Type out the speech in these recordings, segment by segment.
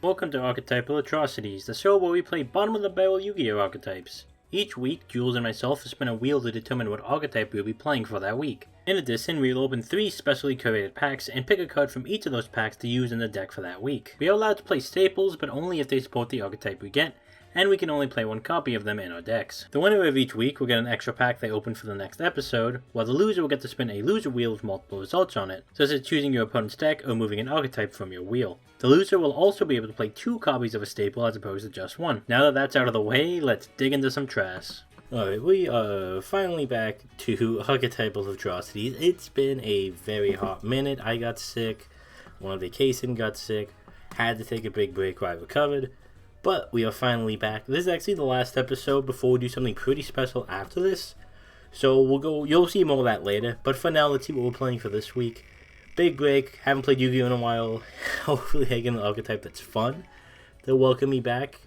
Welcome to Archetypal Atrocities, the show where we play bottom-of-the-barrel Yu-Gi-Oh! Archetypes. Each week, Jules and myself will spin a wheel to determine what archetype we'll be playing for that week. In addition, we will open 3 specially curated packs and pick a card from each of those packs to use in the deck for that week. We are allowed to play staples, but only if they support the archetype we get, and we can only play 1 copy of them in our decks. The winner of each week will get an extra pack they open for the next episode, while the loser will get to spin a loser wheel with multiple results on it, such as choosing your opponent's deck or moving an archetype from your wheel. The loser will also be able to play 2 copies of a staple as opposed to just 1. Now that that's out of the way, let's dig into some trash. Alright, we are finally back to Archetypal Atrocities. It's been a very hot minute. I got sick, went on vacation, got sick, had to take a big break while I recovered, but we are finally back. This is actually the last episode before we do something pretty special after this. So you'll see more of that later, but for now, let's see what we're playing for this week. Big break, haven't played Yu-Gi-Oh! In a while. Hopefully I get an archetype that's fun. They'll welcome me back.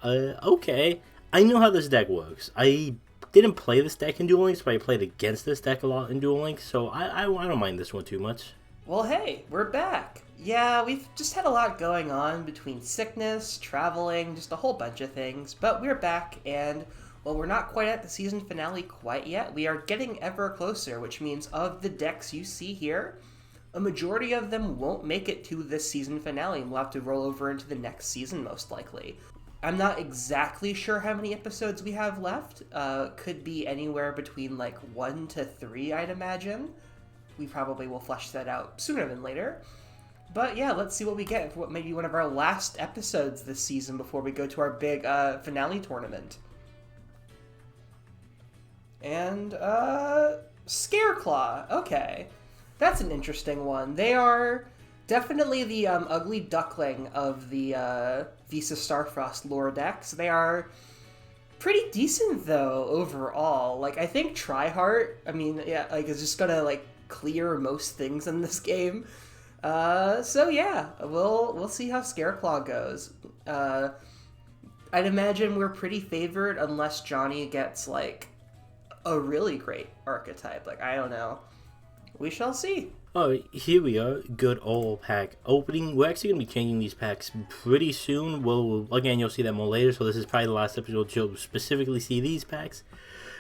Okay. I know how this deck works. I didn't play this deck in Duel Links, but I played against this deck a lot in Duel Links, so I don't mind this one too much. Well, hey, we're back. Yeah, we've just had a lot going on between sickness, traveling, just a whole bunch of things, but we're back, and well, we're not quite at the season finale quite yet. We are getting ever closer, which means of the decks you see here, a majority of them won't make it to this season finale, and we'll have to roll over into the next season most likely. I'm not exactly sure how many episodes we have left. Could be anywhere between like 1 to 3, I'd imagine. We probably will flesh that out sooner than later. But yeah, let's see what we get for what may be one of our last episodes this season before we go to our big finale tournament. And, Scareclaw. Okay. That's an interesting one. They are definitely the ugly duckling of the Visa Starfrost lore decks. They are pretty decent, though, overall. Like, I think Tryhard, is just gonna, clear most things in this game. So yeah, we'll see how Scareclaw goes. I'd imagine we're pretty favored unless Johnny gets, a really great archetype. I don't know. We shall see. Alright, here we are. Good old pack opening. We're actually going to be changing these packs pretty soon. Again, you'll see that more later, so this is probably the last episode you'll specifically see these packs.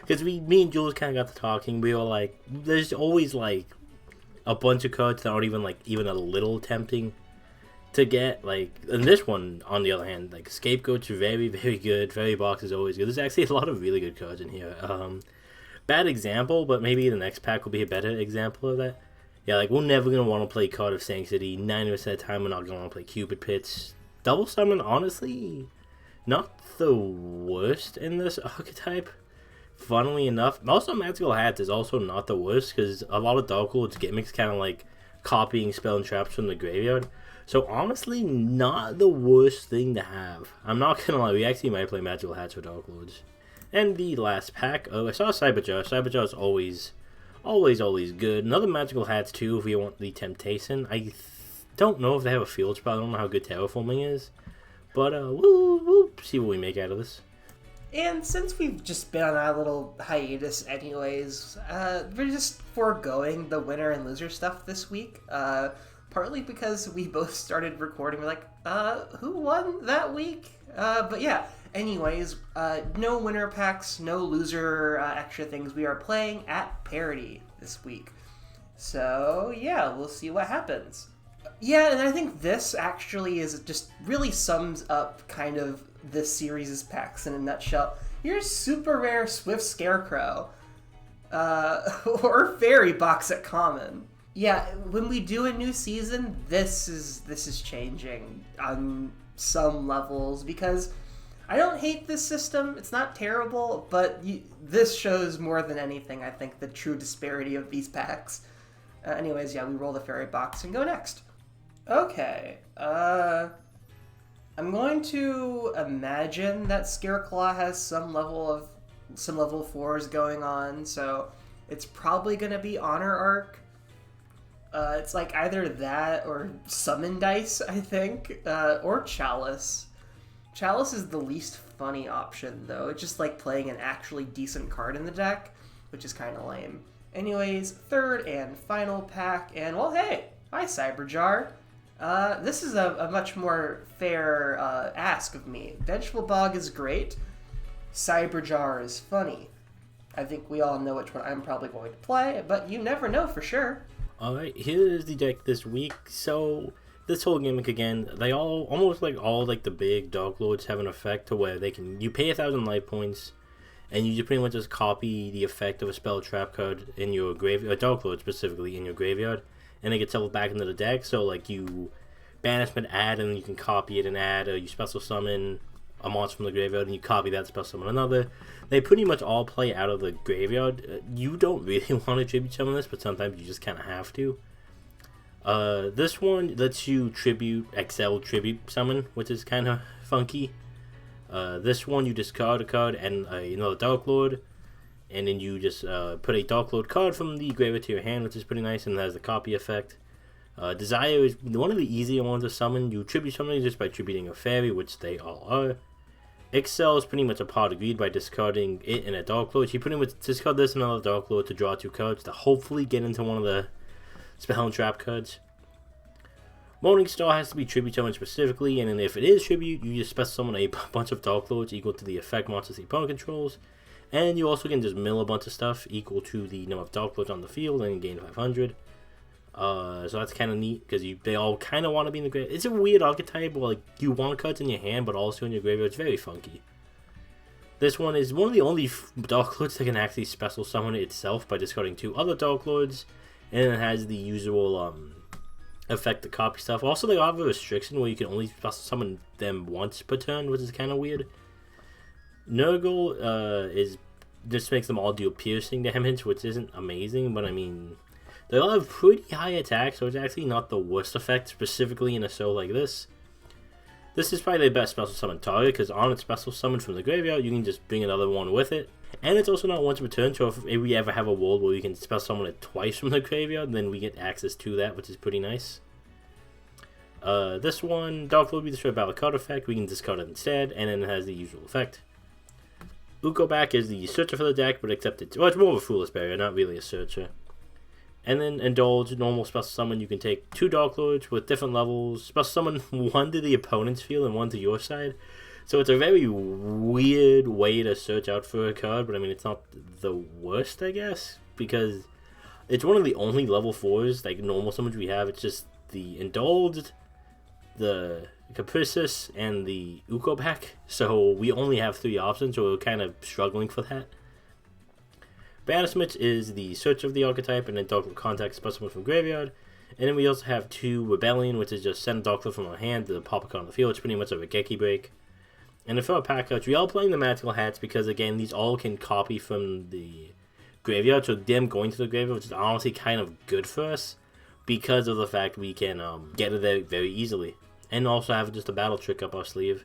Because me and Jules kind of got to talking. We were like, there's always, a bunch of cards that aren't even a little tempting to get. And this one, on the other hand, Scapegoat's very, very good. Fairy Box is always good. There's actually a lot of really good cards in here. Bad example, but maybe the next pack will be a better example of that. Yeah, we're never going to want to play Card of Sanctity. 90% of the time, we're not going to want to play Cupid Pitch. Double Summon, honestly, not the worst in this archetype. Funnily enough, also Magical Hats is also not the worst, because a lot of Dark Lord's gimmicks kind of copying spell and traps from the graveyard. So honestly, not the worst thing to have. I'm not going to lie, we actually might play Magical Hats for Dark Lords. And the last pack, I saw Cyberjar. Cyberjar is always good. Another Magical Hats too if we want the Temptation. I don't know if they have a field spell. I don't know how good Terraforming is. But we'll see what we make out of this. And since we've just been on our little hiatus anyways, we're just foregoing the winner and loser stuff this week. Partly because we both started recording. We're like, who won that week? But yeah, anyways, no winner packs, no loser extra things. We are playing at parity this week. So yeah, we'll see what happens. Yeah, and I think this actually just really sums up kind of this series' packs in a nutshell. Your super rare Swift Scarecrow, or Fairy Box at common. Yeah, when we do a new season, this is changing on some levels, because I don't hate this system. It's not terrible, but this shows more than anything, I think, the true disparity of these packs. Anyways, yeah, we roll the Fairy Box and go next. Okay, I'm going to imagine that Scareclaw has some level 4s going on, so it's probably going to be Honor Arc. It's either that or Summon Dice, I think, or Chalice. Chalice is the least funny option, though. It's just playing an actually decent card in the deck, which is kind of lame. Anyways, third and final pack, and well, hey, hi Cyberjar. This is a much more fair ask of me. Vengeful Bog is great. Cyberjar is funny. I think we all know which one I'm probably going to play, but you never know for sure. Alright, here's the deck this week. So, this whole gimmick again, they all, almost like all like the big Dark Lords have an effect to where you pay 1,000 life points, and you just pretty much just copy the effect of a spell trap card in your graveyard, a Dark Lord specifically, in your graveyard, and it gets settled back into the deck. So like you banishment add, and then you can copy it and add, or you special summon a monster from the graveyard and you copy that, special summon another. They pretty much all play out of the graveyard. You don't really want to tribute summon this, but sometimes you just kind of have to. This one lets you XL tribute summon, which is kind of funky. This one you discard a card and another Dark Lord, and then you just put a Dark Lord card from the graveyard to your hand, which is pretty nice, and has the copy effect. Desire is one of the easier ones to summon. You tribute something just by tributing a fairy, which they all are. Excel is pretty much a part of greed by discarding it and a Dark Lord. You pretty much discard this and another Dark Lord to draw 2 cards to hopefully get into one of the spell and trap cards. Morning Star has to be tribute summon specifically, and then if it is tribute, you just special summon a bunch of Dark Lords equal to the effect monsters the opponent controls. And you also can just mill a bunch of stuff equal to the number of Dark Lords on the field and gain 500. So that's kind of neat, because they all kind of want to be in the graveyard. It's a weird archetype where like, you want cards in your hand, but also in your graveyard. It's very funky. This one is one of the only Dark Lords that can actually special summon itself by discarding 2 other Dark Lords, and it has the usual effect to copy stuff. Also, they have a restriction where you can only special summon them once per turn, which is kind of weird. Nurgle just makes them all deal piercing damage, which isn't amazing, but I mean, they all have pretty high attacks, so it's actually not the worst effect, specifically in a show like this. This is probably the best special summon target, because on its special summon from the graveyard, you can just bring another one with it. And it's also not once per turn, so if we ever have a world where we can special summon it twice from the graveyard, then we get access to that, which is pretty nice. This one, Dark Lord will be destroyed by the card effect, we can discard it instead, and then it has the usual effect. Ukoback is the searcher for the deck, but except it's more of a Foolish Barrier, not really a searcher. And then Indulge, normal special summon, you can take 2 Dark Lords with different levels, special summon 1 to the opponent's field and 1 to your side. So it's a very weird way to search out for a card, but I mean, it's not the worst, I guess, because it's one of the only level 4s, like normal summons we have. It's just the Indulged, the Capricious, and the Ukoback, so we only have 3 options, so we're kind of struggling for that. Banishment is the search of the archetype, and then Dark Lord contact specimen from graveyard. And then we also have 2 Rebellion, which is just send a Dark Lord from our hand to pop a card on the field. It's pretty much a Regeki break. And then for our pack cards, we are playing the Magical Hats because, again, these all can copy from the graveyard. So them going to the graveyard, which is honestly kind of good for us because of the fact we can get it there very easily. And also have just a battle trick up our sleeve.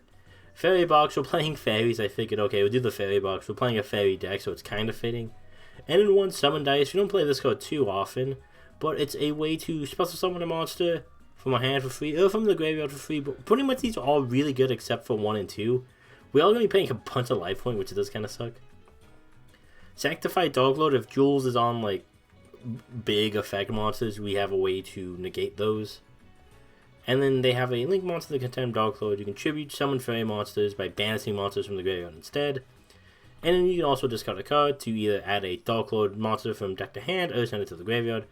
Fairy Box, we're playing fairies. I figured, okay, we'll do the Fairy Box. We're playing a fairy deck, so it's kind of fitting. And in 1 Summon Dice, we don't play this card too often, but it's a way to special summon a monster from our hand for free, or from the graveyard for free, but pretty much these are all really good except for 1 and 2. We are going to be paying a bunch of life point, which does kind of suck. Sanctified Dark Lord, if Jules is on, like, big effect monsters, we have a way to negate those. And then they have a link monster that can contain Dark Lord. You can tribute summon fairy monsters by banishing monsters from the graveyard instead. And then you can also discard a card to either add a Dark Lord monster from deck to hand or send it to the graveyard.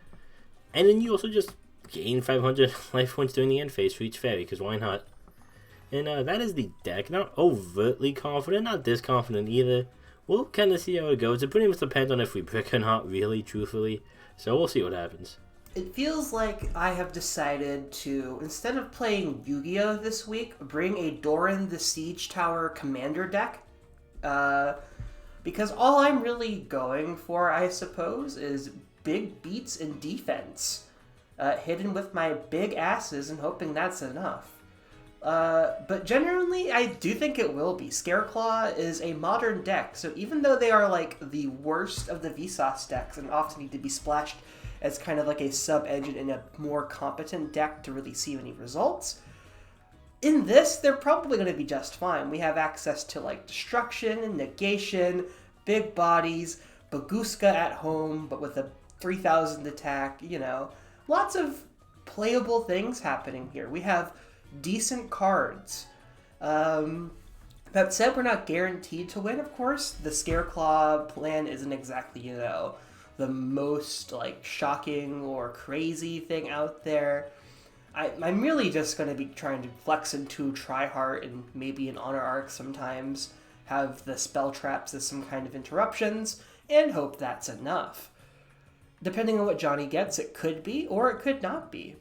And then you also just gain 500 life points during the end phase for each fairy, because why not? And that is the deck. Not overtly confident, not this confident either. We'll kind of see how it goes. It pretty much depends on if we brick or not, really, truthfully. So we'll see what happens. It feels like I have decided to, instead of playing Yu-Gi-Oh! This week, bring a Doran the Siege Tower Commander deck. Because all I'm really going for, I suppose, is big beats in defense. Hidden with my big asses and hoping that's enough. But generally, I do think it will be. Scareclaw is a modern deck, so even though they are like the worst of the Vsauce decks and often need to be splashed as kind of like a sub-engine in a more competent deck to really see any results, in this, they're probably going to be just fine. We have access to, like, Destruction, Negation, Big Bodies, Baguska at home, but with a 3,000 attack, you know. Lots of playable things happening here. We have decent cards. That said, we're not guaranteed to win, of course. The Scareclaw plan isn't exactly, the most, shocking or crazy thing out there. I'm really just going to be trying to flex into Tryhard and maybe an Honor Arc sometimes, have the spell traps as some kind of interruptions, and hope that's enough. Depending on what Johnny gets, it could be, or it could not be.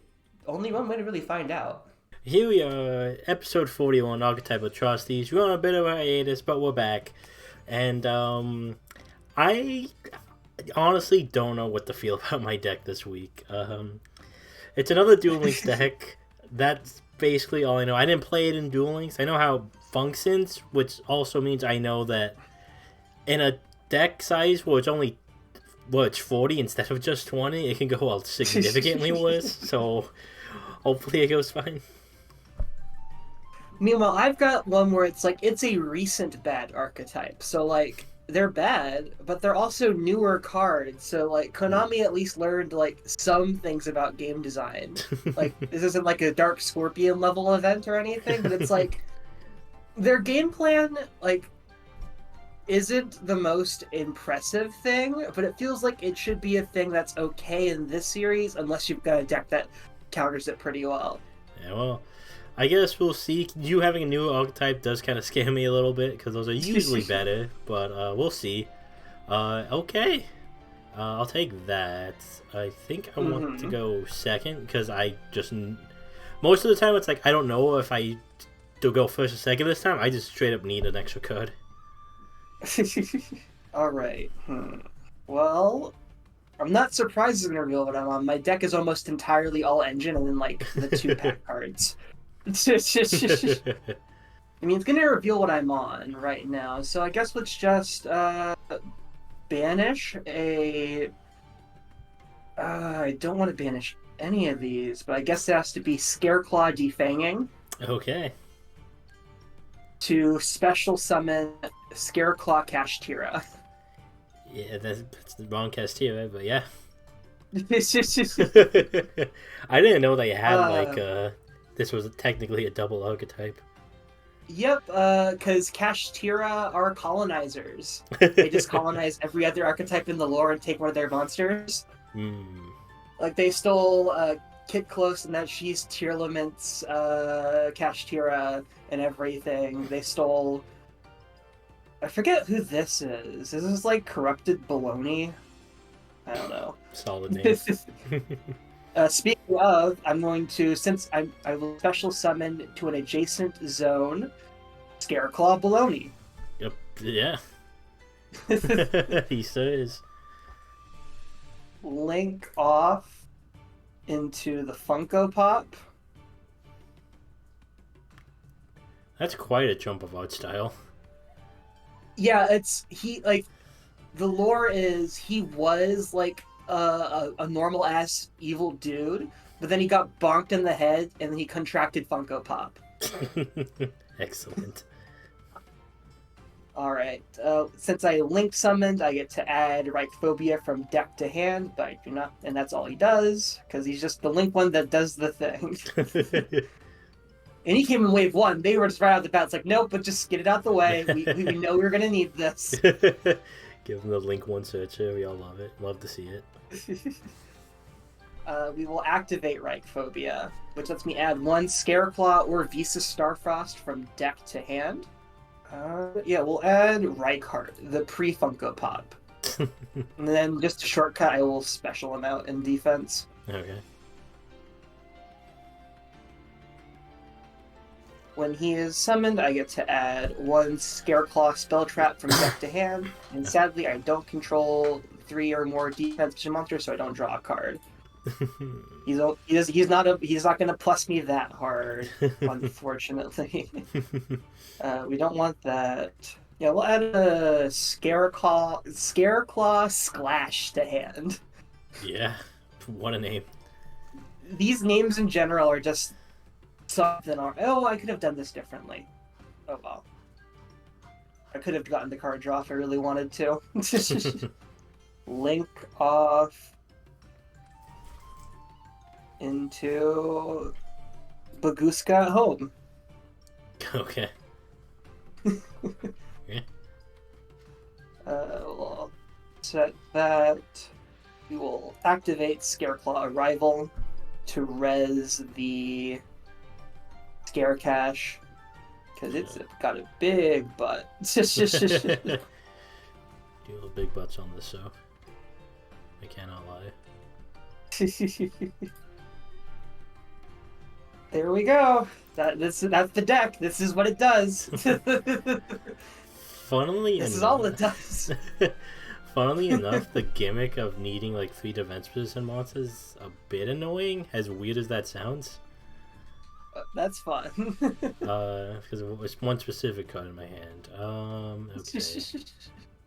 Only one way to really find out. Here we are, episode 41, Archetypal Atrocities. We're on a bit of a hiatus, but we're back. And I honestly don't know what to feel about my deck this week. It's another Duel Links deck. That's basically all I know. I didn't play it in Duel Links. I know how it functions, which also means I know that in a deck size where it's 40 instead of just 20, it can go out significantly worse. So hopefully it goes fine. Meanwhile, I've got one where it's a recent bad archetype. So, they're bad, but they're also newer cards. So, Konami at least learned, some things about game design. This isn't, a Dark Scorpion level event or anything, but it's, their game plan, isn't the most impressive thing, but it feels like it should be a thing that's okay in this series, unless you've got a deck that counters it pretty well. Yeah, well, I guess we'll see. You having a new archetype does kind of scare me a little bit, because those are usually better, but we'll see. Okay. I'll take that. I think I want to go second, because most of the time it's I don't know if I to go first or second this time. I just straight up need an extra card. Alright. Well, I'm not surprised it's going to reveal what I'm on. My deck is almost entirely all engine and then, the 2-pack cards. I mean, it's going to reveal what I'm on right now. So I guess let's just banish a... I don't want to banish any of these, but I guess it has to be Scareclaw Defanging. Okay. To special summon Scareclaw Kashtira. Yeah, that's the wrong Kashtira, but yeah. I didn't know they had, this was technically a double archetype. Yep, because Kashtira are colonizers. They just colonize every other archetype in the lore and take one of their monsters. They stole Kit Close and that she's Tearlament's Kashtira and everything. They stole... I forget who this is. Is this Corrupted Baloney? I don't know. Solid name. Speaking of, I'm going to, since I will special summon to an adjacent zone, Scareclaw Baloney. Yep, yeah. He sure is. Link off into the Funko Pop. That's quite a jump of art style. Yeah, the lore is he was a normal ass evil dude, but then he got bonked in the head and then he contracted Funko Pop. Excellent. Alright, since I link summoned, I get to add Reichphobia from deck to hand, but I do not, and that's all he does, because he's just the link one that does the thing. And he came in wave 1, they were just right out the bat, it's nope, but just get it out the way, we know we're gonna need this. Give him the link 1 searcher, we all love it, love to see it. We will activate Reichphobia, which lets me add 1 Scareclaw or Visa Starfrost from deck to hand. Yeah, we'll add Reichhardt, the pre-Funko Pop. And then, just a shortcut, I will special him out in defense. Okay. When he is summoned, I get to add 1 Scareclaw spell trap from deck to hand. And sadly, I don't control 3 or more defense monsters, so I don't draw a card. He's not gonna plus me that hard, unfortunately. We don't want that. Yeah, we'll add a Scareclaw Splash to hand. Yeah, what a name. These names in general are just something. I could have done this differently. Oh well. I could have gotten the card draw if I really wanted to. Link off. into Baguska at home. Okay. Yeah. We'll set that. We will activate Scareclaw Arrival to res the Scare Cache because it's got a big butt. Deal with big butts on this, so I cannot lie. There we go. That's the deck. This is what it does. Funnily this enough, is all it does. Funnily enough, the gimmick of needing like 3 defense position monsters is a bit annoying, as weird as that sounds. That's fun. Because it was one specific card in my hand. Okay.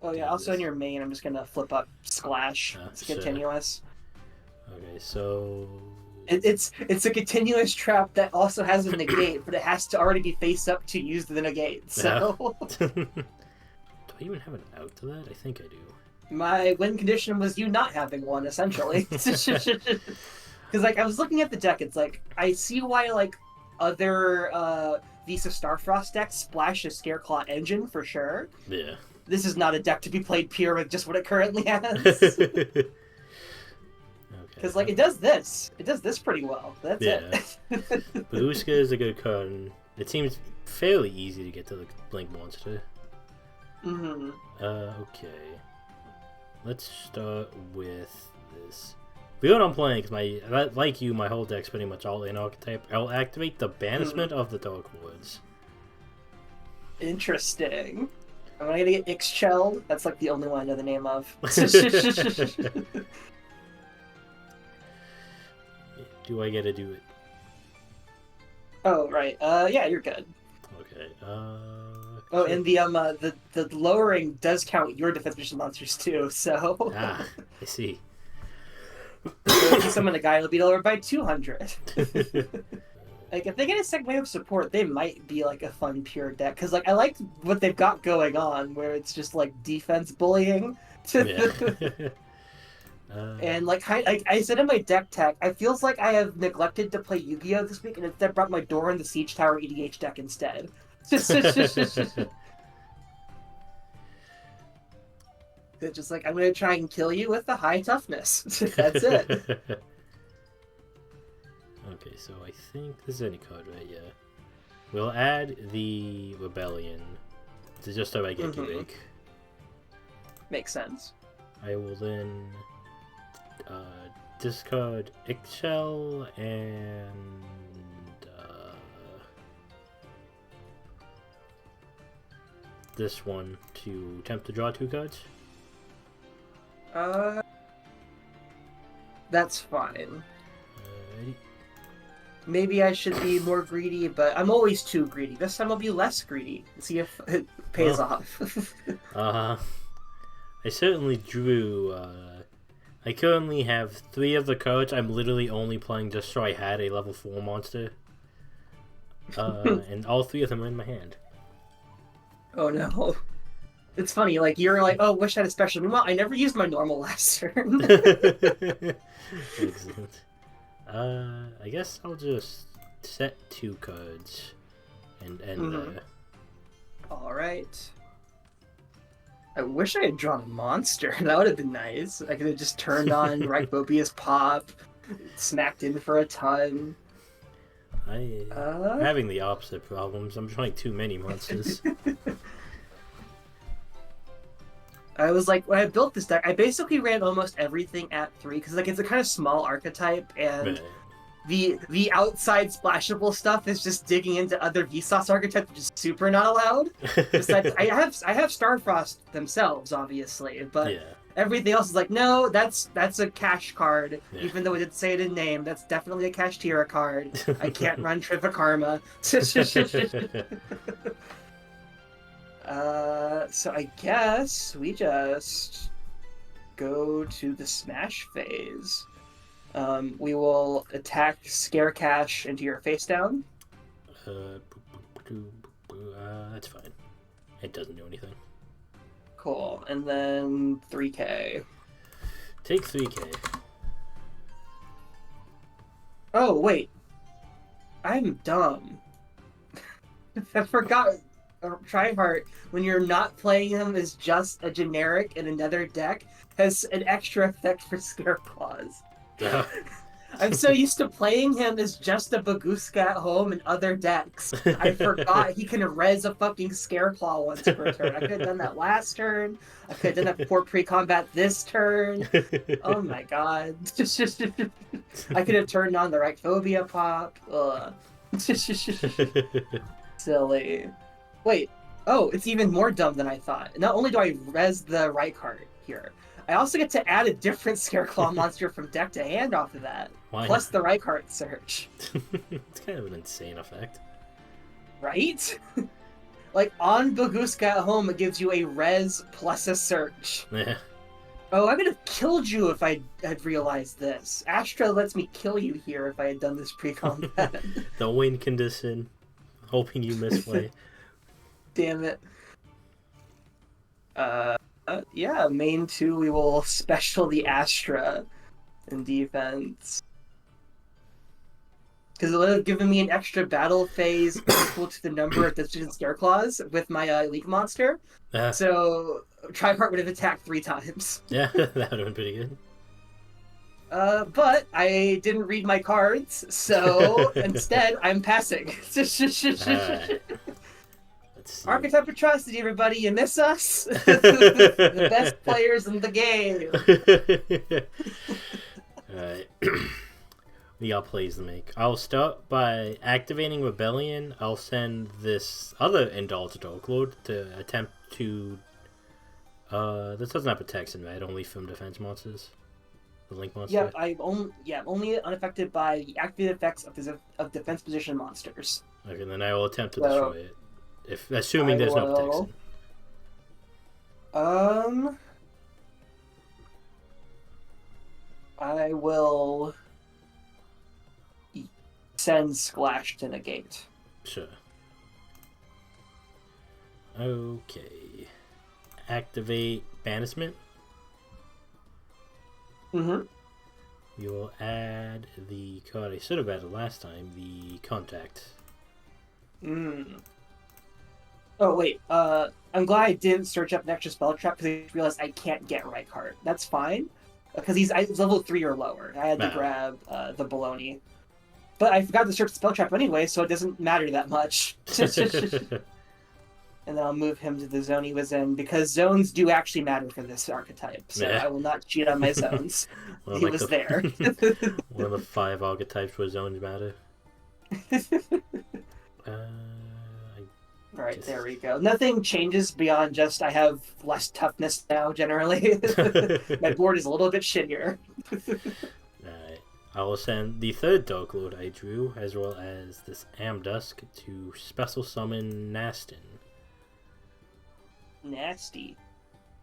Oh yeah. Also in your main, I'm just gonna flip up Splash. It's Sure. continuous. Okay, so It's a continuous trap that also has a negate, but it has to already be face up to use the negate. So do I even have an out to that? I think I do. my win condition was you not having one, essentially. Because like I was looking at the deck, it's like I see why like other Visa Starfrost decks splash a Scareclaw engine for sure. Yeah. This is not a deck to be played pure with just what it currently has. Because like it does this pretty well. That's it. Baguska is a good card, and it seems fairly easy to get to the Blink monster. Mm-hmm. Okay. Let's start with this. The what I'm playing, because like you, my whole deck's pretty much all in Archetype. I'll activate the Banishment of the Dark Woods. Interesting. I'm gonna get Ixchel. That's like the only one I know the name of. Do I get to do it? Oh right. Yeah, you're good. Okay. Oh, and the lowering does count your defense mission monsters too. So. I see. So if you summon a guy, it'll be lowered by 200. Like if they get a second wave of support, they might be like a fun pure deck. Because like I like what they've got going on, where it's just like defense bullying. Yeah. And like I said in my deck tech, I feels like I have neglected to play Yu-Gi-Oh this week, and instead brought my Doran the Siege Tower EDH deck instead. It's just like I'm gonna try and kill you with the high toughness. That's it. Okay, so I think this is any card, right? Yeah. We'll add the Rebellion to just so I get big. Makes sense. I will then discard Ixchel and this one to attempt to draw 2 cards. That's fine. Alrighty. Maybe I should be more greedy, but I'm always too greedy. This time I'll be less greedy and see if it pays off. I certainly drew. I currently have 3 of the cards. I'm literally only playing just so I had a level 4 monster. And all 3 of them are in my hand. Oh no. It's funny, like, you're like, oh, wish I had a special. Meanwhile, I never used my normal last turn. Excellent. I guess I'll just set 2 cards and end there. Alright. I wish I had drawn a monster. That would have been nice. I could have just turned on Reichbobius Pop, smacked in for a ton. I'm having the opposite problems. I'm drawing too many monsters. I was like, when I built this deck, I basically ran almost everything at 3, because like it's a kind of small archetype, and the outside splashable stuff is just digging into other Vsauce archetypes, which is super not allowed. Besides, I have Starfrost themselves, obviously, but everything else is like, no, that's a cash card, even though it didn't say it in name. That's definitely a Kashtira card. I can't run Trivikarma. So I guess we just go to the smash phase. We will attack Scare Cache into your face down. That's fine. It doesn't do anything. Cool. And then 3k. Take 3k. Oh, wait. I'm dumb. I forgot. Tryhard, when you're not playing him as just a generic in another deck, has an extra effect for Scare Claws. I'm so used to playing him as just a Baguska at home in other decks. I forgot he can res a fucking Scareclaw once per turn. I could have done that last turn. I could have done that before pre-combat this turn. Oh my god. I could have turned on the right phobia pop. Ugh. Silly. Wait. Oh, it's even more dumb than I thought. Not only do I res the right card here, I also get to add a different Scareclaw monster from deck to hand off of that. Why Plus not? the right card search. It's kind of an insane effect. Right? Like on Baguska at home, it gives you a res plus a search. Yeah. Oh, I would have killed you if I had realized this. Astra lets me kill you here if I had done this pre-combat. The win condition. Hoping you misplay. Damn it. Yeah, main 2, we will special the Astra in defense. Because it would have given me an extra battle phase equal to the number of Decision Scareclaws with my League monster. So Tricart would have attacked 3 times. Yeah, that would have been pretty good. But I didn't read my cards, so instead I'm passing. Archetype Atrocity, everybody, you miss us? The best players in the game. Alright. We got plays to make. I'll start by activating Rebellion. I'll send this other Indulged Oaklord to attempt to... this doesn't have protection, right? Only from defense monsters? The Link monster? Yeah, only unaffected by the activated effects of defense position monsters. Okay, then I will attempt to destroy it. Assuming there's no protection. I will send Splash to negate. Sure. Okay. Activate Banishment. Mm-hmm. We will add the card I should have added last time, the Contact. Oh, wait. I'm glad I didn't search up an extra spell trap because I realized I can't get right card. That's fine. Because he's level 3 or lower. I had to grab the baloney. But I forgot to search the spell trap anyway, so it doesn't matter that much. And then I'll move him to the zone he was in, because zones do actually matter for this archetype. So I will not cheat on my zones. He was there. One of the 5 archetypes where zones matter. Alright, there we go. Nothing changes beyond just I have less toughness now, generally. My board is a little bit shittier. Alright. I will send the 3rd Dark Lord I drew, as well as this Amdusk, to special summon Nastin. Nasty.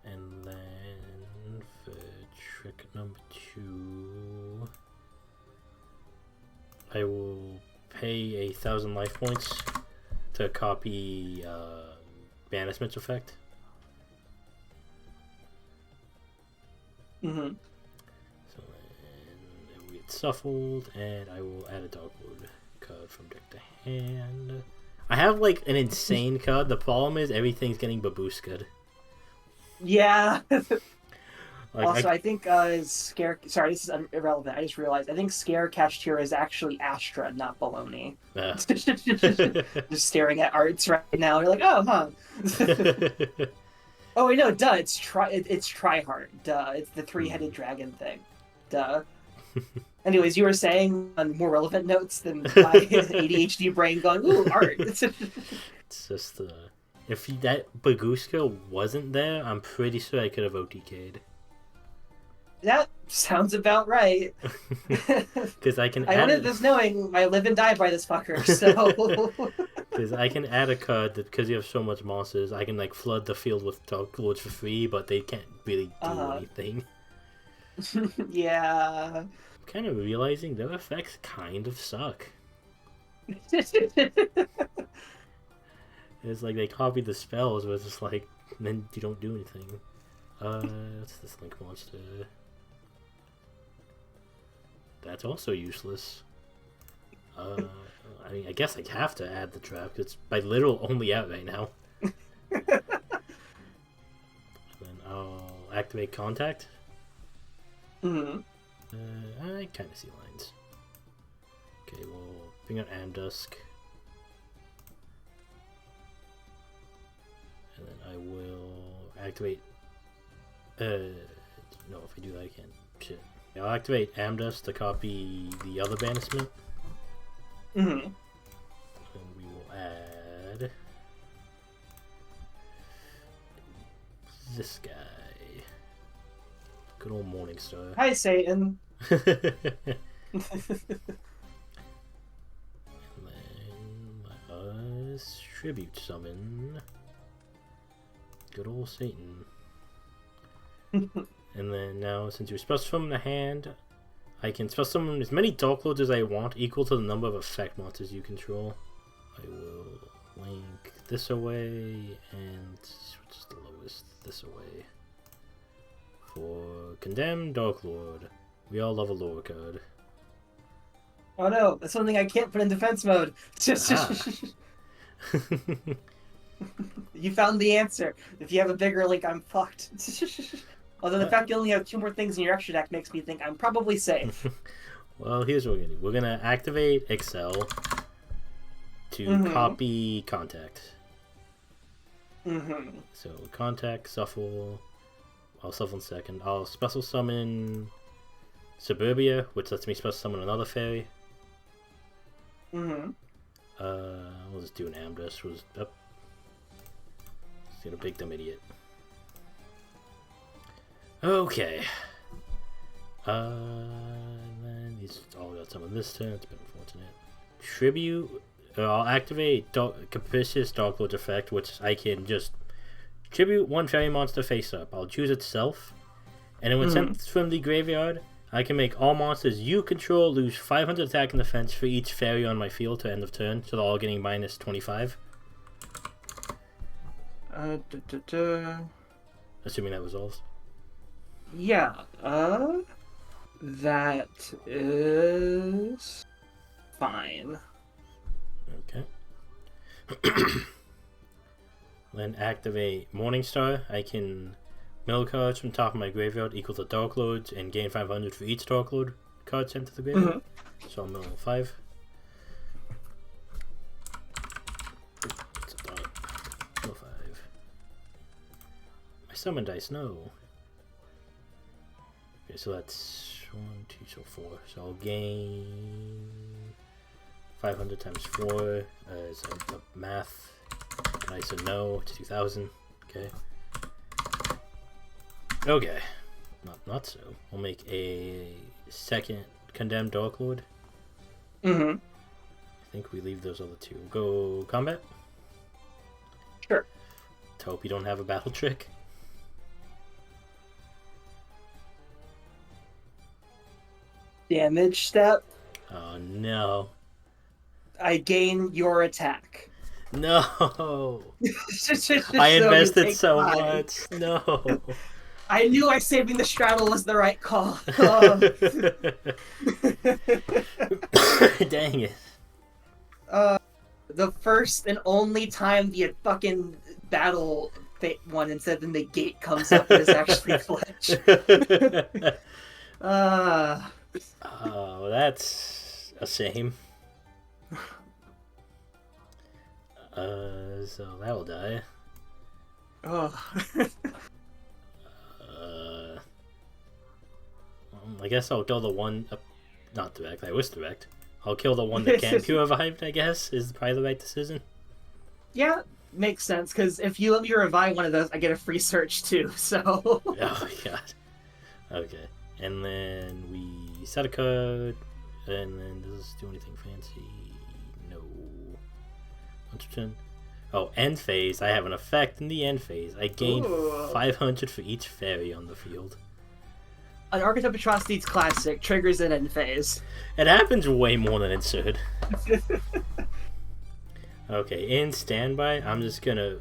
And then for trick number 2, I will pay 1,000 life points to copy Banishment's effect. Mm-hmm. So then it will get shuffled, and I will add a Dark Lord card from deck to hand. I have like an insane card. The problem is everything's getting babuska'd. Yeah. Also, I think Scare... Sorry, this is irrelevant. I just realized. I think Scare Catched here is actually Astra, not Baloney. Just staring at arts right now. You're like, oh, huh. Oh, wait, no, duh. It's Tryhard. Duh. It's the 3-headed dragon thing. Duh. Anyways, you were saying on more relevant notes than my ADHD brain going, ooh, art. It's just, if that Baguska wasn't there, I'm pretty sure I could have OTK'd. That sounds about right. Because I can I wanted this knowing I live and die by this fucker, so... Because I can add a card that, because you have so much monsters, I can like flood the field with Dark Lords for free, but they can't really do anything. Yeah. I'm kind of realizing their effects kind of suck. It's like they copy the spells, but it's just like, then you don't do anything. What's this Link monster? That's also useless. I mean, I guess I have to add the trap. It's by literal only out right now. And then I'll activate contact. Mm-hmm. I kind of see lines. Okay, we'll bring out Amdusk. And then I will activate... no, if I do that, I can't. Shit. I'll activate Amdusk to copy the other banishment. Mm-hmm. And we will add... this guy. Good old Morningstar. Hi, Satan. And then let us tribute summon good old Satan. And then now, since you're supposed to summon the hand, I can special summon as many Dark Lords as I want, equal to the number of effect monsters you control. I will link this away and which is the lowest? This away. For Condemned Dark Lord. We all love a lore card. Oh no, that's something I can't put in defense mode. You found the answer. If you have a bigger link, I'm fucked. Although the fact you only have 2 more things in your extra deck makes me think I'm probably safe. Well, here's what we're gonna do. We're gonna activate Excel to copy Contact. So Contact, Shuffle. I'll shuffle in second. I'll special summon Suburbia, which lets me special summon another fairy. We'll just do an Amdusk. We'll just, just gonna big dumb idiot. Okay. Then these all got some of this turn. It's been unfortunate. Tribute. I'll activate Capricious Dark Lord's effect, which I can just tribute 1 fairy monster face up. I'll choose itself, and then when sent from the graveyard, I can make all monsters you control lose 500 attack and defense for each fairy on my field to end of turn, so they're all getting minus 25. Assuming that resolves. Yeah, that is fine. Okay. Then activate Morningstar. I can mill cards from top of my graveyard equal to Dark Lords and gain 500 for each Dark Lord card sent to the graveyard. So I'll mill 5. What's a dot? Mill 5. My summon dice, no. Okay, so that's 1, 2, so 4. So I'll gain 500 times 4 as a math. I said no, it's 2,000. Okay. Okay. Not so. We'll make a second Condemned Dark Lord. I think we leave those other 2. Go combat? Sure. Let's hope you don't have a battle trick. Damage step. Oh no. I gain your attack. No. I invested so much. No. I knew saving the straddle was the right call. Dang it. The first and only time the fucking battle one instead of the gate comes up is actually Fletch. Oh, that's a shame. So that will die. I guess I'll kill the one. Not direct. I was direct. I'll kill the one that can't be revived. I guess is probably the right decision. Yeah, makes sense. Because if you let me revive one of those, I get a free search too. So. Oh my god. Okay, and then we set a card, and then does this do anything fancy? No. 100%. Oh, end phase. I have an effect in the end phase. I gain 500 for each fairy on the field. An Archetypal Atrocities classic triggers an end phase. It happens way more than it should. Okay, in standby, I'm just gonna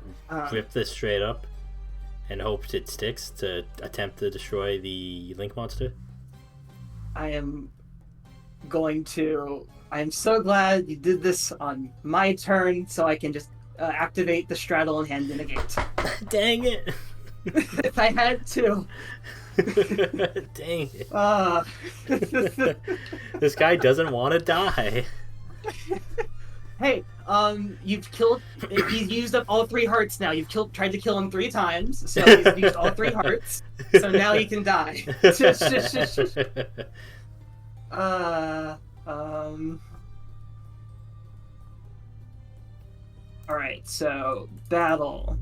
rip this straight up and hope it sticks to attempt to destroy the Link monster. I am going to... I'm so glad you did this on my turn, so I can just activate the straddle and hand in a gate. Dang it! If I had to. Dang it. This guy doesn't want to die. Hey, you've killed... He's used up all 3 hearts now. You've tried to kill him 3 times, so he's used all 3 hearts. So now he can die. Alright, so battle.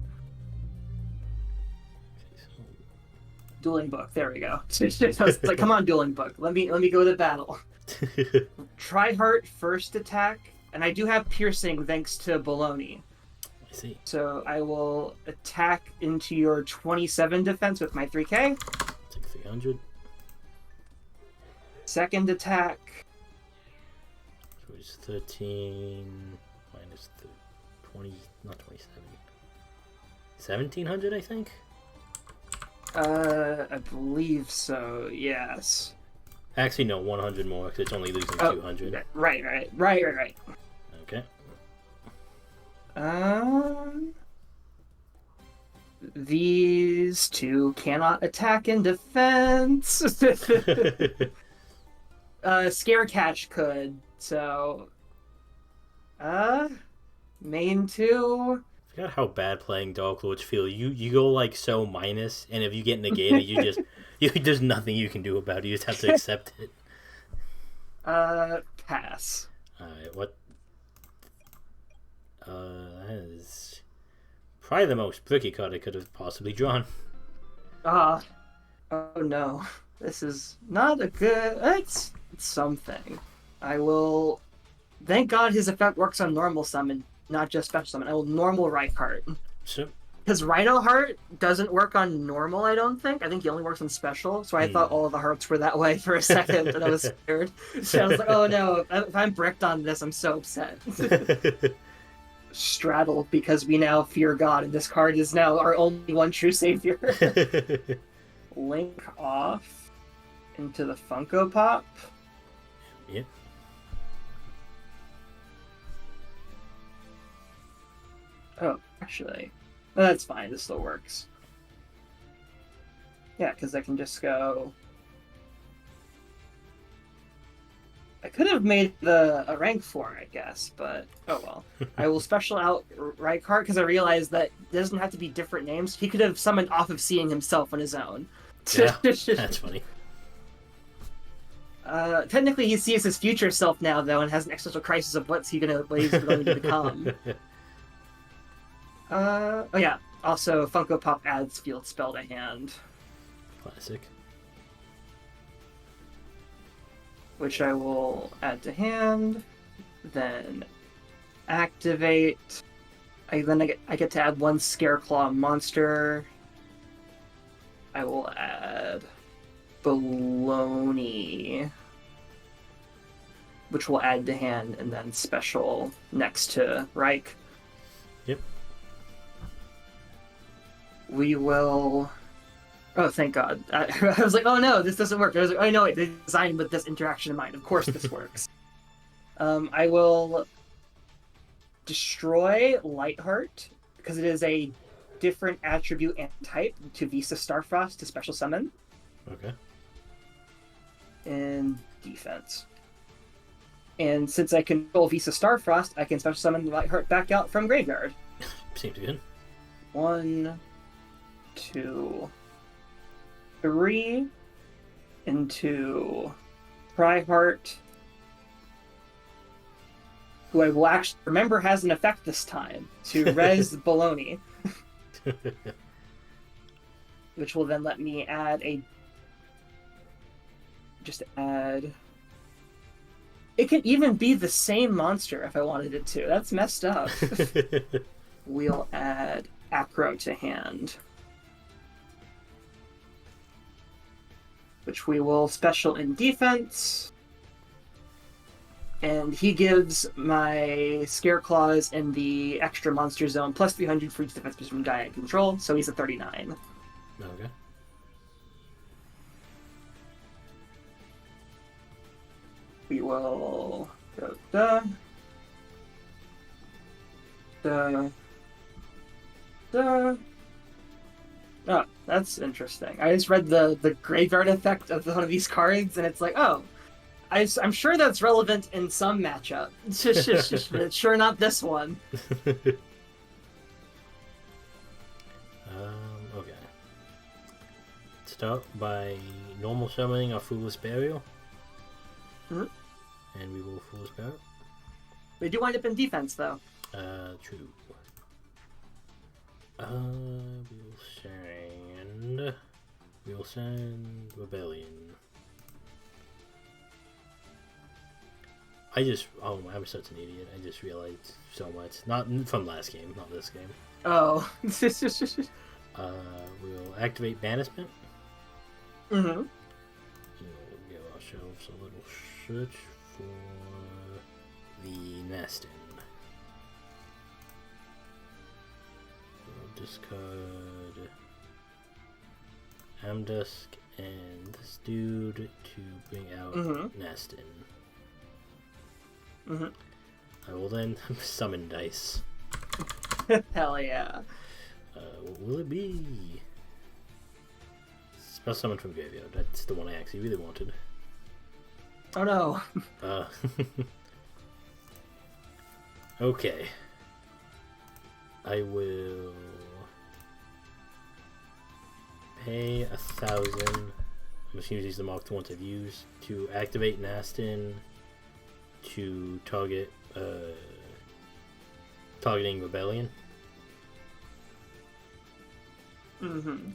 Dueling book, there we go. It's like, come on, dueling book. Let me go to battle. Tri-heart first attack, and I do have piercing thanks to baloney. I see. So I will attack into your 27 defense with my 3k. It's like 300. Second attack. So it's 13 minus 20, not 27. 1700, I think? I believe so, yes. Actually, no, 100 more, because it's only losing 200. Right. Okay. These 2 cannot attack in defense. Scare Catch could, so... main 2... I forgot how bad playing Dark Lords feel. You go like so minus, and if you get negated, there's nothing you can do about it. You just have to accept it. Pass. Alright, what? That is probably the most bricky card I could have possibly drawn. Oh no. This is not a good... It's something. I will... Thank God his effect works on normal summon, not just special summon. I will normal Reinhardt. So, Because Rhino Heart doesn't work on normal, I don't think. I think he only works on special. So I thought all of the hearts were that way for a second, and I was scared. So I was like, oh no, if I'm bricked on this, I'm so upset. Straddle, because we now fear God, and this card is now our only one true savior. Link off into the Funko Pop. Yep. Oh, actually, that's fine. This still works. Yeah, because I can just go... I could have made a rank 4, I guess, but oh well. I will special out Rykart because I realized that it doesn't have to be different names. He could have summoned off of seeing himself on his own. Yeah, that's funny. Technically, he sees his future self now, though, and has an existential crisis of what he's going to become. Oh yeah. Also, Funko Pop adds Field Spell to hand. Classic. Which I will add to hand. Then activate. I get to add 1 Scareclaw monster. I will add Baloney, which will add to hand, and then special next to Reich. Yep. We will... Oh, thank God. I was like, oh no, this doesn't work. I was like, oh no, wait, they designed with this interaction in mind. Of course this works. I will destroy Lightheart, because it is a different attribute and type to Visa Starfrost to special summon. Okay. And defense. And since I control Visa Starfrost, I can special summon Lightheart back out from graveyard. Seems good. 1, 2, 3 into Tryheart, who I will actually remember has an effect this time, to res Baloney, which will then let me add it can even be the same monster if I wanted it to. That's messed up. We'll add Acro to hand, which we will special in defense. And he gives my Scareclaws in the extra monster zone plus 300 for each defense from guy I control, so he's a 39. Okay. We will go da, da, da. Oh, that's interesting. I just read the graveyard effect of one of these cards, and it's like, oh, I'm sure that's relevant in some matchup. But it's sure not this one. Okay. Start by normal summoning our Foolish Burial. Mhm. And we will Foolish Burial. They do wind up in defense, though. True. We'll send Rebellion. I'm such an idiot. I just realized so much. Not from last game, not this game. Oh. We'll activate Banishment. Mm-hmm. We'll give ourselves a little search for the Nestin. We'll discard Amdusk and this dude to bring out Nestin. Mm-hmm. I will then summon dice. Hell yeah. What will it be? Spell summon from graveyard. That's the one I actually really wanted. Oh no. Okay. I will pay 1,000. I'm just gonna use the marked ones I've used to activate Nastin to target targeting Rebellion. Mm-hmm.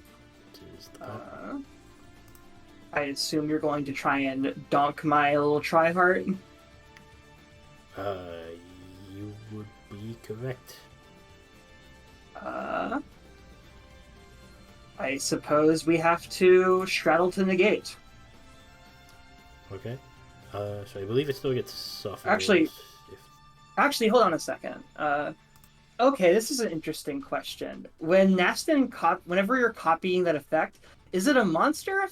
I assume you're going to try and donk my little tryhard. You would be correct. I suppose we have to straddle to negate. Okay. So I believe it still gets suffered. Actually, hold on a second. Okay, this is an interesting question. When Nastin whenever you're copying that effect, is it a monster?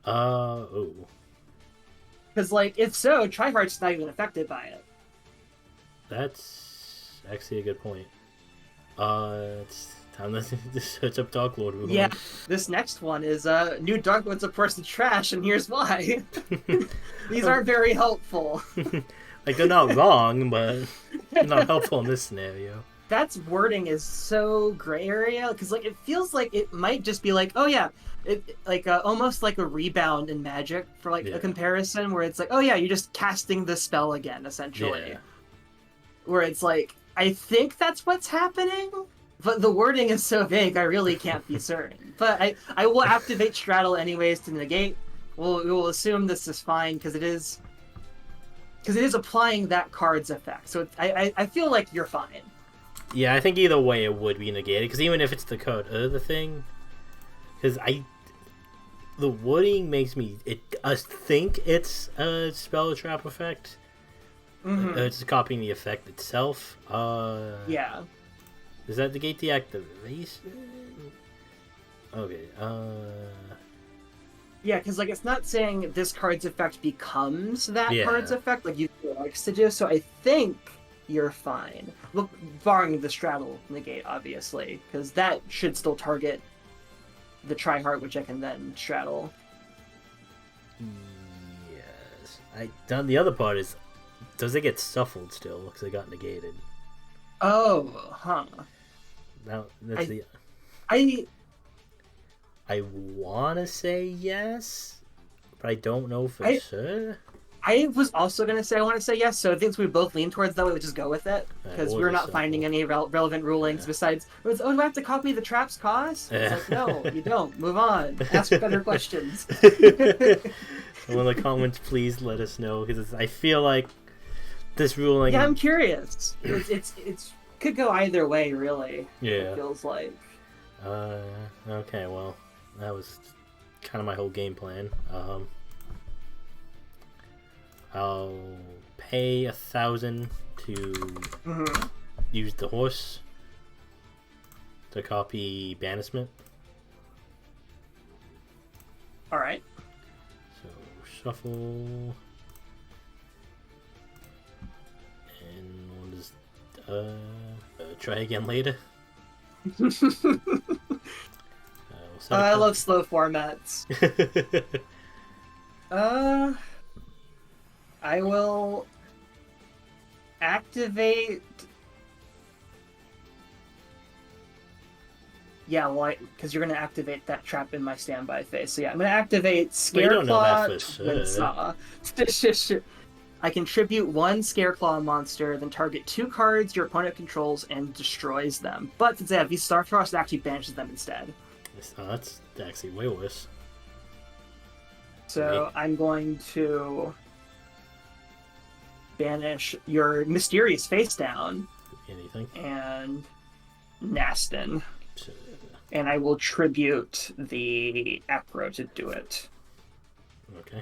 Oh. Because, like, if so, Tryhard's not even affected by it. That's actually a good point. It's time to search up Dark Lord. Yeah, this next one is new Dark Lord's a person trash, and here's why. These aren't very helpful. Like, they're not wrong, but they're not helpful in this scenario. That's wording is so gray area, because, like, it feels like it might just be like, oh yeah, almost like a rebound in Magic for, like, a comparison, where it's like, oh yeah, you're just casting the spell again, essentially. Yeah. Where it's like, I think that's what's happening, but the wording is so vague, I really can't be certain. But I will activate Straddle anyways to negate. We will assume this is fine, because it is applying that card's effect. So I feel like you're fine. Yeah, I think either way it would be negated, because even if it's the code of the thing, because the wording makes me think it's a spell trap effect. Mm-hmm. It's just copying the effect itself. Yeah. Does that negate the activation? Okay. Yeah, because, like, it's not saying this card's effect becomes that card's effect, like you likes to do. So I think you're fine. Look, barring the straddle negate, obviously, because that should still target the Tryhard, which I can then straddle. Yes. The other part is, does it get shuffled still? Because it got negated. Oh, huh. That's I want to say yes, but I don't know for sure. I was also going to say I want to say yes, so I think we both lean towards that way, we just go with it, because we're not finding any relevant rulings besides, do I have to copy the trap's cost? It's like, no, you don't. Move on. Ask better questions. Well, in the comments, please let us know, because I feel like this ruling... Yeah, I'm curious. It's could go either way, really. Yeah. It feels like. Okay, well, that was kind of my whole game plan. I'll pay 1,000 to use the horse to copy Banishment. All right. So Shuffle. And we'll just try again later. We'll set I up love slow formats. I will activate. Yeah, well, because you're going to activate that trap in my standby phase. So yeah, I'm going to activate We don't know that Scareclaw for Twin Saw. I contribute 1 Scareclaw monster, then target 2 cards your opponent controls and destroys them. But since they have these Star Frost, it actually banishes them instead. Oh, that's actually way worse. So I'm going to banish your Mysterious Face Down Anything? and Nastin. So, And I will tribute the Acro to do it. okay.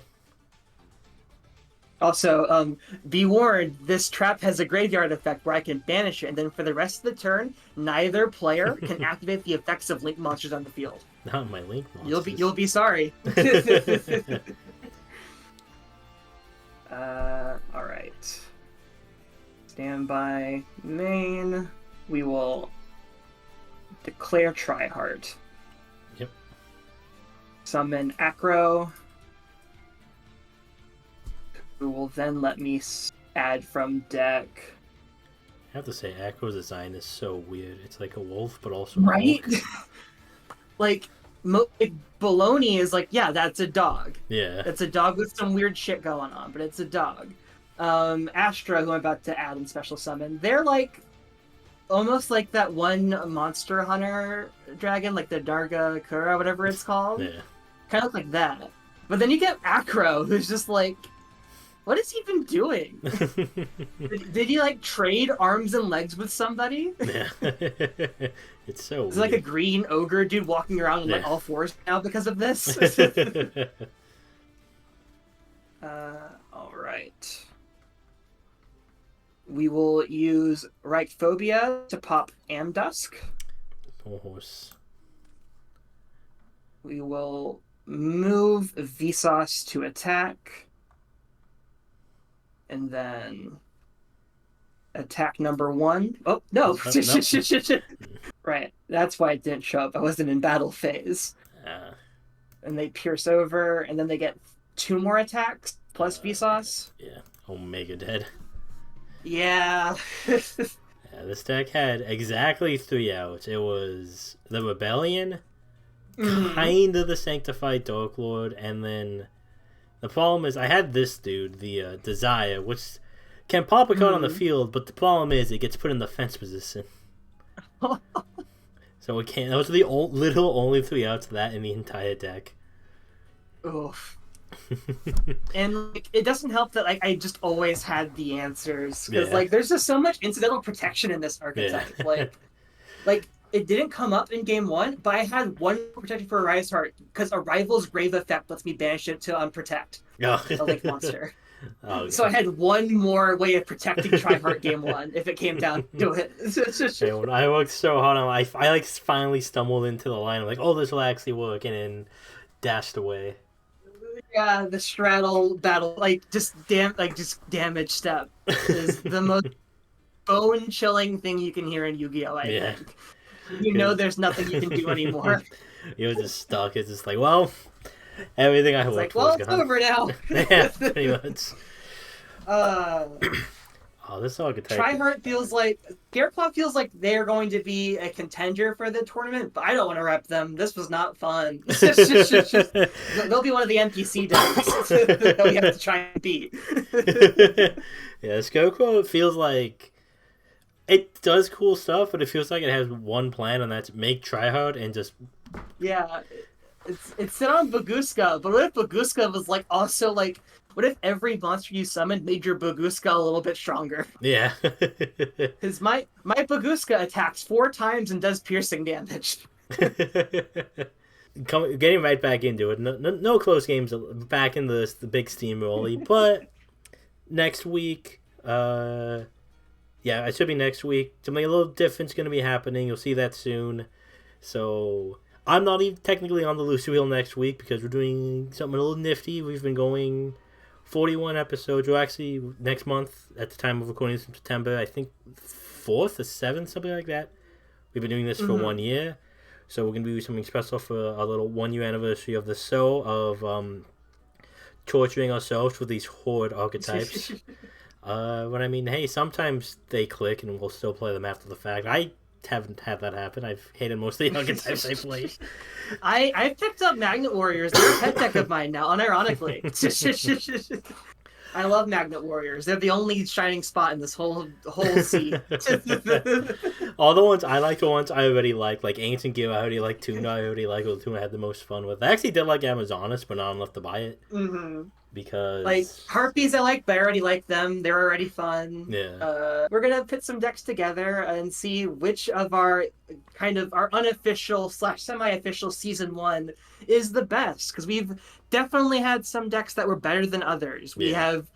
Also, be warned, this trap has a graveyard effect where I can banish it, and then for the rest of the turn, neither player can activate the effects of Link monsters on the field. Not my Link monsters. You'll be sorry. Alright. Standby main. We will declare Tryhard. Yep. Summon Acro. Who will then let me add from deck. I have to say, Acro's design is so weird. It's like a wolf, but also Right? a like, Baloney is like, yeah, that's a dog. yeah. It's a dog with some weird shit going on, but it's a dog. Astra, who I'm about to add in Special Summon, they're like almost like that one Monster Hunter dragon, like the Darga Kura, whatever it's called. Yeah. Kind of like that. But then you get Acro, who's just like, what is he even doing? did he like trade arms and legs with somebody? Yeah. It's so It's like a green ogre dude walking around on like Yeah. all fours now because of this. All right. We will use Reichphobia to pop Amdusk. horse. We will move Vsauce to attack. And then attack number 1. Oh, no. No. Right. That's why it didn't show up. I wasn't in battle phase. And they pierce over, and then they get 2 more attacks plus Vsauce. Yeah. Omega dead. Yeah. Yeah, this deck had exactly 3 outs. It was the Rebellion, kind of the Sanctified Dark Lord, and then the problem is I had this dude, the Desire, which can pop a card on the field, but the problem is it gets put in the fence position. So it can't. Those are the literal only 3 outs of that in the entire deck. Oof. And like, it doesn't help that like I just always had the answers because like there's just so much incidental protection in this archetype. Yeah. like it didn't come up in game 1, but I had 1 protection for Rise Heart because a rival's grave effect lets me banish it to unprotect a lake monster. Oh, So I had 1 more way of protecting Tryhard game 1 if it came down to it. Yeah, when I worked so hard on it, I like finally stumbled into the line. I'm like, oh, this will actually work, and then dashed away. Yeah, the straddle battle, like just damage step is the most bone chilling thing you can hear in Yu-Gi-Oh! I think. You know, there's nothing you can do anymore. You're just stuck. It's just like, well, everything I worked for is it's gone. over now. Yeah, pretty much. Oh, this archetype. Tryhard feels like Scareclaw feels like they're going to be a contender for the tournament, but I don't want to rep them. This was not fun. They'll be one of the NPC decks that we have to try and beat. Yeah, Scarecrow feels like it does cool stuff, but it feels like it has one plan, and that's make Tryhard and just it's set on Baguska, but what if Baguska was like also like, what if every monster you summoned made your Baguska a little bit stronger? Yeah. Because my Baguska attacks 4 times and does piercing damage. Getting right back into it. No close games. Back in the big steamroller. But next week, it should be next week. Something a little different's going to be happening. You'll see that soon. So I'm not even technically on the loose wheel next week because we're doing something a little nifty. We've been going 41 episodes. Well, actually, next month, at the time of recording this in September, I think 4th or 7th, something like that. We've been doing this for 1 year. So we're going to do something special for our little 1 year anniversary of the show of torturing ourselves with these horde archetypes. But I mean, hey, sometimes they click and we'll still play them after the fact. I haven't had that happen. I've hated most of the archetypes I played. I picked up Magnet Warriors. They're a pet deck of mine now, unironically. I love Magnet Warriors. They're the only shining spot in this whole sea. All the ones I like, the ones I already like Ancient Gear I already like, Tuna I already like, or the two I had the most fun with. I actually did like Amazonas, but not enough to buy it. Because like Harpies I like, but I already like them. They're already fun. Yeah. We're gonna put some decks together and see which of our unofficial / semi-official season 1 is the best, because we've definitely had some decks that were better than others. We have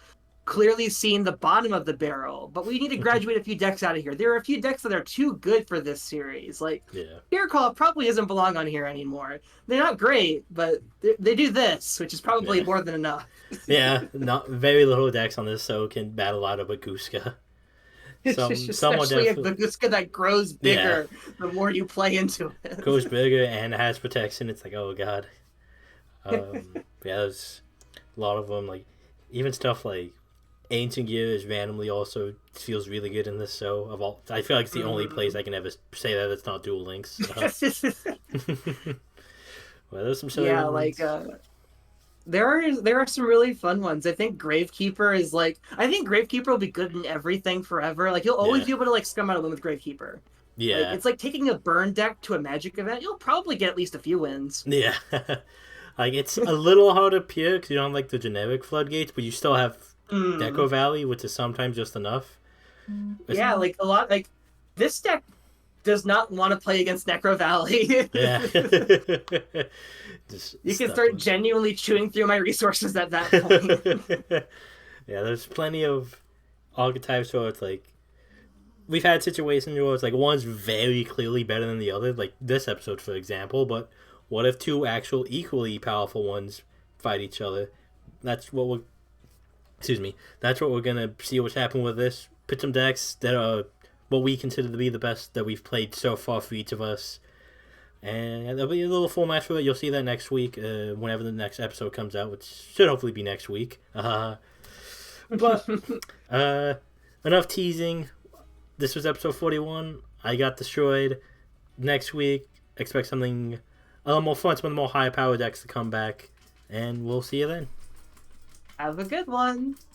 clearly seen the bottom of the barrel, but we need to graduate a few decks out of here. There are a few decks that are too good for this series. Like Fear Call probably doesn't belong on here anymore. They're not great, but they do this, which is probably more than enough. Not very little decks on this so can battle out of a Guska. Especially a Baguska that grows bigger the more you play into it. Grows bigger and has protection. It's like, oh god. There's a lot of them. Like even stuff like Ancient Gear is randomly also feels really good in this show. I feel like it's the only place I can ever say that it's not Duel Links. Well, there's some silly ones. There are some really fun ones. I think Gravekeeper is Gravekeeper will be good in everything forever. Like you'll always be able to like scum out a win with Gravekeeper. Yeah. Like, it's like taking a burn deck to a Magic event. You'll probably get at least a few wins. Yeah. Like it's a little hard to pure because you don't have like the generic floodgates, but you still have Deco Valley, which is sometimes just enough. Yeah, like a lot. Like this deck does not want to play against Necro Valley. Yeah. You can start genuinely chewing through my resources at that point. Yeah, there's plenty of archetypes where it's like we've had situations where it's like one's very clearly better than the other, like this episode for example, but what if two actual equally powerful ones fight each other? That's what we're gonna see what's happened with this. Put some decks that are what we consider to be the best that we've played so far for each of us. And there'll be a little format for it. You'll see that next week, whenever the next episode comes out, which should hopefully be next week. But enough teasing. This was episode 41. I got destroyed. Next week, expect something a little more fun, some of the more high power decks to come back. And we'll see you then. Have a good one.